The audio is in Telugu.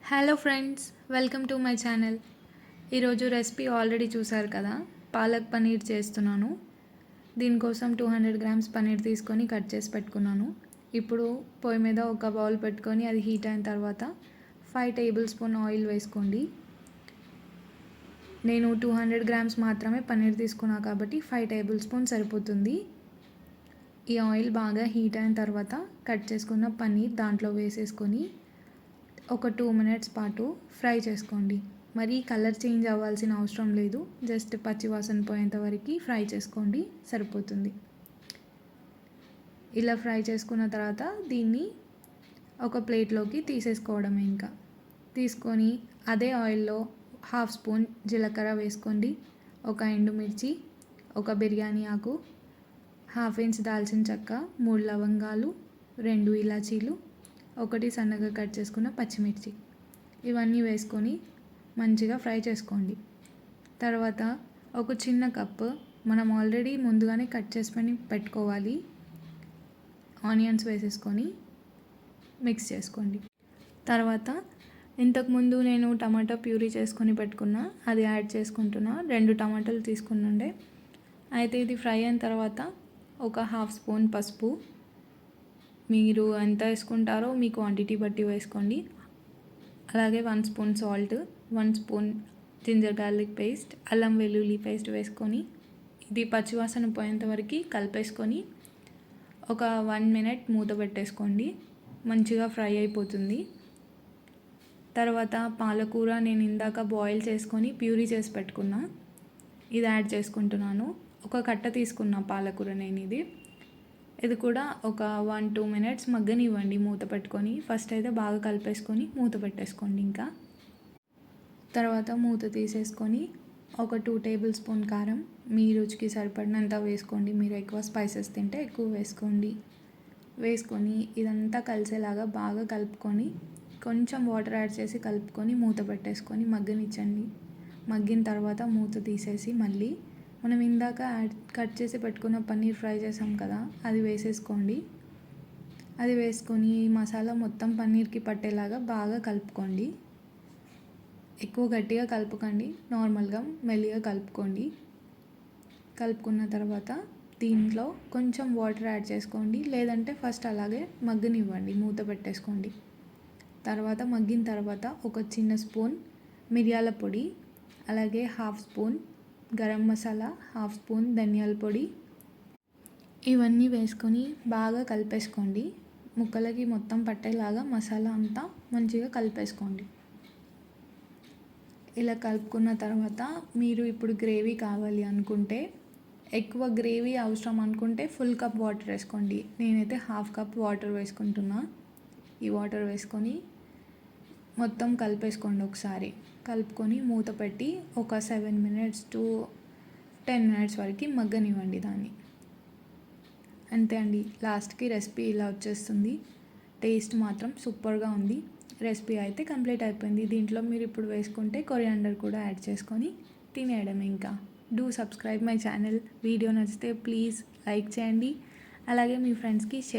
Hello friends, welcome to my channel. ఈరోజు రెసిపీ ఆల్రెడీ చూసారు కదా, పాలక్ పనీర్ చేస్తున్నాను. దీనికోసం 200 గ్రామ్స్ పనీర్ తీసుకొని కట్ చేసి పెట్టుకున్నాను. ఇప్పుడు పొయ్యి మీద ఒక బౌల్ పెట్టుకొని అది హీట్ అయిన తర్వాత 5 టేబుల్ స్పూన్ ఆయిల్ వేసుకోండి. నేను 200 గ్రామ్స్ మాత్రమే పనీర్ తీసుకున్నా కాబట్టి 5 టేబుల్ స్పూన్ సరిపోతుంది. ఈ ఆయిల్ బాగా హీట్ అయిన తర్వాత కట్ చేసుకున్న పనీర్ దాంట్లో వేసేసుకొని ఒక 2 మినిట్స్ పాటు ఫ్రై చేసుకోండి. మరి కలర్ చేంజ్ అవ్వాల్సిన అవసరం లేదు, జస్ట్ పచ్చి వాసన పోయేంత వరకు ఫ్రై చేసుకోండి, సరిపోతుంది. ఇలా ఫ్రై చేసుకున్న తర్వాత దీన్ని ఒక ప్లేట్లోకి తీసేసుకోవడమే. ఇంకా తీసుకొని అదే ఆయిల్లో 1/2 స్పూన్ జీలకర్ర వేసుకోండి, ఒక ఎండుమిర్చి, ఒక బిర్యానీ ఆకు, 1/2 ఇంచ్ దాల్చిన చెక్క, 3 లవంగాలు, 2 ఇలాచీలు, 1 సన్నగా కట్ చేసుకున్న పచ్చిమిర్చి, ఇవన్నీ వేసుకొని మంచిగా ఫ్రై చేసుకోండి. తర్వాత ఒక చిన్న కప్పు మనం ఆల్రెడీ ముందుగానే కట్ చేసుకొని పెట్టుకోవాలి ఆనియన్స్ వేసేసుకొని మిక్స్ చేసుకోండి. తర్వాత ఇంతకుముందు నేను టమాటా ప్యూరీ చేసుకొని పెట్టుకున్నా, అది యాడ్ చేసుకుంటున్నా. 2 టమాటాలు తీసుకున్నుండే. అయితే ఇది ఫ్రై అయిన తర్వాత ఒక 1/2 స్పూన్ పసుపు, మీరు ఎంత వేసుకుంటారో మీ క్వాంటిటీ బట్టి వేసుకోండి. అలాగే 1 spoon salt, 1 spoon ginger garlic paste, అల్లం వెల్లుల్లి పేస్ట్ వేసుకొని ఇది పచ్చివాసన పోయేంత వరకు కలిపేసుకొని ఒక 1 మినిట్ మూత పెట్టేసుకోండి, మంచిగా ఫ్రై అయిపోతుంది. తర్వాత పాలకూర నేను ఇందాక బాయిల్ చేసుకొని ప్యూరీ చేసి పెట్టుకున్నా, ఇది యాడ్ చేసుకుంటున్నాను. ఒక కట్ట తీసుకున్నా పాలకూర నేను. ఇది కూడా ఒక 1-2 మినిట్స్ మగ్గనివ్వండి మూత పెట్టుకొని. ఫస్ట్ అయితే బాగా కలిపేసుకొని మూత పెట్టేసుకోండి. ఇంకా తర్వాత మూత తీసేసుకొని ఒక 2 టేబుల్ స్పూన్ కారం, మీ రుచికి సరిపడినంత వేసుకోండి. మీరు ఎక్కువ స్పైసెస్ తింటే ఎక్కువ వేసుకోండి. వేసుకొని ఇదంతా కలిసేలాగా బాగా కలుపుకొని కొంచెం వాటర్ యాడ్ చేసి కలుపుకొని మూత పెట్టేసుకొని మగ్గనిచ్చండి. మగ్గిన తర్వాత మూత తీసేసి మళ్ళీ మనం ఇందాక కట్ చేసి పెట్టుకున్న పన్నీర్ ఫ్రై చేసాం కదా, అది వేసేసుకోండి. అది వేసుకొని ఈ మసాలా మొత్తం పన్నీర్కి పట్టేలాగా బాగా కలుపుకోండి. ఎక్కువ గట్టిగా కలుపుకోండి, నార్మల్గా మెల్లిగా కలుపుకోండి. కలుపుకున్న తర్వాత దీంట్లో కొంచెం వాటర్ యాడ్ చేసుకోండి, లేదంటే ఫస్ట్ అలాగే మగ్గనివ్వండి, మూత పెట్టేసుకోండి. తర్వాత మగ్గిన తర్వాత ఒక చిన్న స్పూన్ మిరియాల పొడి, అలాగే 1/2 స్పూన్ గరం మసాలా, 1/2 స్పూన్ ధనియాల పొడి, ఇవన్నీ వేసుకొని బాగా కలిపేసుకోండి. ముక్కలకి మొత్తం పట్టేలాగా మసాలా అంతా మంచిగా కలిపేసుకోండి. ఇలా కలుపుకున్న తర్వాత మీరు ఇప్పుడు గ్రేవీ కావాలి అనుకుంటే, ఎక్కువ గ్రేవీ అవసరం అనుకుంటే ఫుల్ కప్ వాటర్ వేసుకోండి. నేనైతే 1/2 కప్ వాటర్ వేసుకుంటున్నా. ఈ వాటర్ వేసుకొని మొత్తం కలిపేసుకోండి. ఒకసారి కలుపుకొని మూత పెట్టి ఒక 7 మినిట్స్ టు 10 మినిట్స్ వరకు మగ్గనివ్వండి దాన్ని. అంతే అండి, లాస్ట్కి రెసిపీ ఇలా వచ్చేస్తుంది. టేస్ట్ మాత్రం సూపర్గా ఉంది. రెసిపీ అయితే కంప్లీట్ అయిపోయింది. దీంట్లో మీరు ఇప్పుడు వేసుకుంటే కొరియాండర్ కూడా యాడ్ చేసుకొని తినేయడం. ఇంకా do subscribe my channel. Video నచ్చితే ప్లీజ్ లైక్ చేయండి, అలాగే మీ ఫ్రెండ్స్కి షేర్